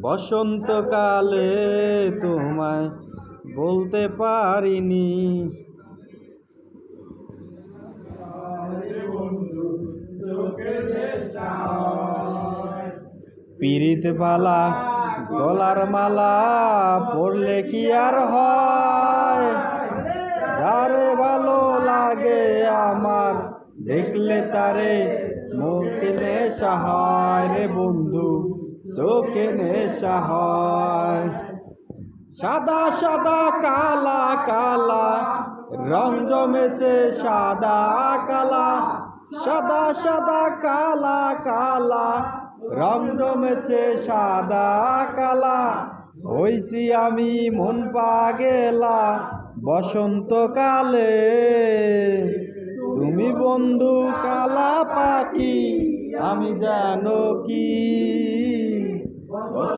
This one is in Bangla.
বসন্তকালে তোমায় বলতে পারিনি। পিরিত বালা গলার মালা পড়লে কি আর হয়, যারে ভালো লাগে আমার দেখলে তারে মুখে নেশা হয় রে বন্ধু, চোখে নেশা হয়। সাদা সাদা কালা কালা রং জমেছে সাদা কালা, সাদা সাদা কালা কালা রং জমেছে সাদা কালা। হইছি আমি মন পাগেলা বসন্তকালে, তুমি বন্ধু কালা পাখি আমি জানো কি।